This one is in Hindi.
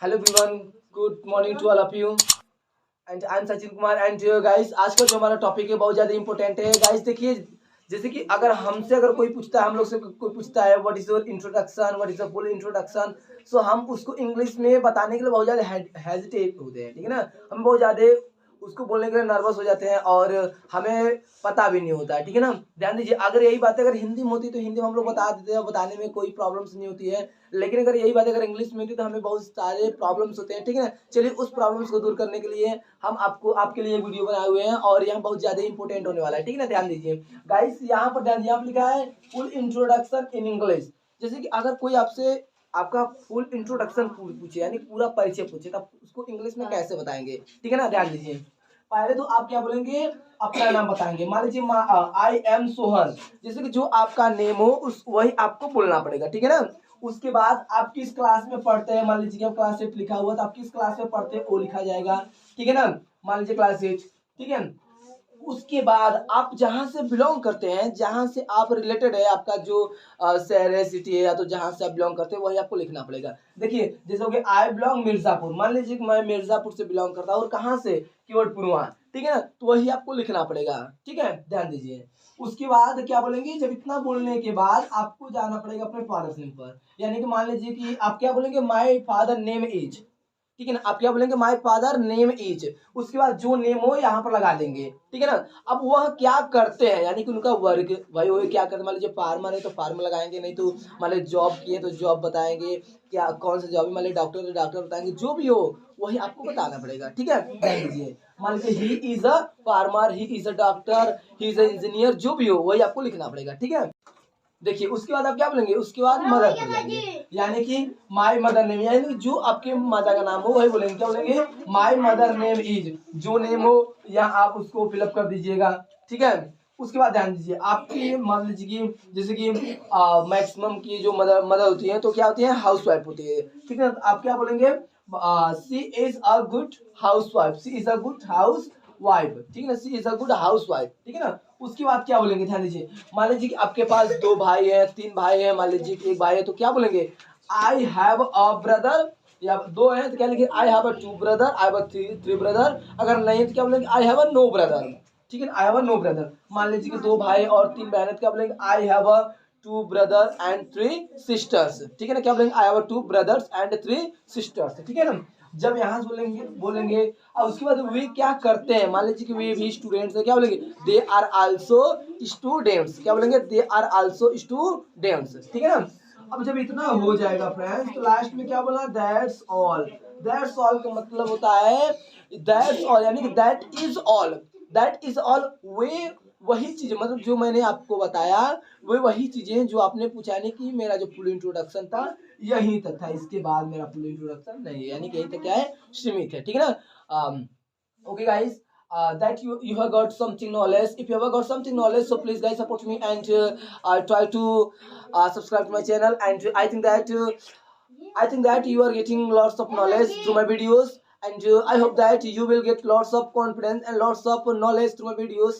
Hello everyone, good morning to all of you and I am Sachin Kumar and guys, आज का जो हमारा टॉपिक है बहुत ज़्यादा इंपॉर्टेंट है गाइस। देखिए, जैसे कि अगर हमसे अगर कोई पूछता है, हम लोग से कोई पूछता है what is your introduction, what is the full introduction, so हम उसको इंग्लिश में बताने के लिए बहुत ज़्यादा हेजिटेट होते हैं, ठीक है ना। हम बहुत ज़्यादा उसको बोलने के लिए नर्वस हो जाते हैं और हमें पता भी नहीं होता है, ठीक है ना। ध्यान दीजिए, अगर यही बात अगर हिंदी में होती तो हिंदी में हम लोग बता देते हैं, बताने में कोई प्रॉब्लम्स नहीं होती है। लेकिन अगर यही बात अगर इंग्लिश में होती तो हमें बहुत सारे प्रॉब्लम्स होते हैं, ठीक है ना। चलिए, उस प्रॉब्लम्स को दूर करने के लिए हम आपको आपके लिए वीडियो बनाए हुए हैं और यहाँ बहुत ज्यादा इंपॉर्टेंट होने वाला है, ठीक है ना। ध्यान दीजिए गाइस, यहाँ पर ध्यान, यहाँ पर लिखा है फुल इंट्रोडक्शन इन इंग्लिश। जैसे कि अगर कोई आपसे आपका फुल इंट्रोडक्शन पूछे, यानी पूरा परिचय पूछे, तब उसको इंग्लिश में कैसे बताएंगे, ठीक है ना। ध्यान दीजिए, पहले तो आप क्या बोलेंगे, अपना नाम बताएंगे। मान लीजिए आई एम सोहन, जैसे कि जो आपका नेम हो उस वही आपको बोलना पड़ेगा, ठीक है ना। उसके बाद आप किस क्लास में पढ़ते हैं, मान लीजिए क्लास 8 लिखा हुआ तो आप किस क्लास में पढ़ते हैं वो लिखा जाएगा, ठीक है ना। मान लीजिए क्लास 8, ठीक है। उसके बाद आप जहां से बिलोंग करते हैं, जहां से आप रिलेटेड है, आपका जो शहर है, सिटी है, या तो जहां से आप बिलोंग करते हैं वही आपको लिखना पड़ेगा। देखिए, जैसे हो गया आई बिलोंग मिर्जापुर, मान लीजिए कि मैं मिर्जापुर से बिलोंग करता हूँ और कहाँ से, कीवर्ड पुरवा, ठीक है ना, तो वही आपको लिखना पड़ेगा, ठीक है। ध्यान दीजिए, उसके बाद क्या बोलेंगे, जब इतना बोलने के बाद आपको जाना पड़ेगा अपने फादर नेम पर। यानी कि मान लीजिए कि आप क्या बोलेंगे, माई फादर नेम इज, ठीक है ना। आप क्या बोलेंगे, माय फादर नेम इज, उसके बाद जो नेम हो यहाँ पर लगा देंगे, ठीक है ना। अब वह क्या करते हैं, यानी कि उनका वर्ग, भाई वो क्या करते हैं, मान लीजिए फार्मर है तो फार्मर लगाएंगे, नहीं तो मान लीजिए जॉब किए तो जॉब बताएंगे, क्या कौन सा जॉब है, मान लीजिए डॉक्टर तो डॉक्टर बताएंगे, जो भी हो वही आपको बताना पड़ेगा, ठीक है। ध्यान दीजिए, मान लीजिए he is a farmer, he is a doctor, he is a engineer, जो भी हो वही आपको लिखना पड़ेगा, ठीक है। देखिए, उसके बाद आप क्या बोलेंगे, उसके बाद मदर पर जाएंगे, यानी कि माय मदर नेम, यानी जो आपके माता का नाम हो वही बोलेंगे। क्या बोलेंगे, माय मदर नेम इज, जो नेम हो यहाँ आप उसको फिलअप कर दीजिएगा, ठीक है। उसके बाद ध्यान दीजिए, आपकी मान लीजिए कि जैसे कि मैक्सिमम की जो मदर मदर होती है तो क्या होती है, हाउस वाइफ होती है, ठीक है। आप क्या बोलेंगे, she is a good housewife, she is a good housewife, ठीक है ना, she is a good housewife, ठीक है ना। उसके बाद क्या बोलेंगे, ध्यान दीजिए, मान लीजिए कि आपके पास 2 भाई है, 3 भाई है, मान लीजिए कि एक भाई है तो क्या बोलेंगे, आई हैव अ ब्रदर, या 2 है तो क्या लिखेंगे, I have a 2 brother, I have a 3 brother. अगर नहीं है तो क्या बोलेंगे, I have a no brother, ठीक है ना, I have a no brother. मान लीजिए कि 2 भाई और 3 बहन है तो क्या बोलेंगे, I have a 2 brother and 3 sisters, ठीक है ना। क्या बोलेंगे, I have a 2 brothers and 3 sisters, ठीक है ना। जब यहाँ से बोलेंगे बोलेंगे और उसके बाद वे क्या करते हैं, मान लीजिए कि वे भी स्टूडेंट्स है, क्या बोलेंगे, दे आर आल्सो स्टूडेंट्स, क्या बोलेंगे, दे आर आल्सो स्टूडेंट्स, ठीक है ना। अब जब इतना हो जाएगा फ्रेंड्स, तो लास्ट में क्या बोला, दैट्स ऑल। दैट्स ऑल का मतलब होता है दैट्स ऑल, यानी कि that is all, that is all. वे वही चीजें, मतलब जो मैंने आपको बताया वे वही चीजें जो आपने पूछा, यानी कि मेरा जो फुल इंट्रोडक्शन था यही तक था, इसके बाद मेरा फुल इंट्रोडक्शन नहीं है, यानी कि यही तक क्या है, सीमित है, ठीक है ना। okay guys, that you have got something knowledge. If you have got something knowledge, so please guys support me and try to subscribe to my channel. And I think that you are getting lots of knowledge through my videos, and I hope that you will get lots of confidence and lots of knowledge through my videos.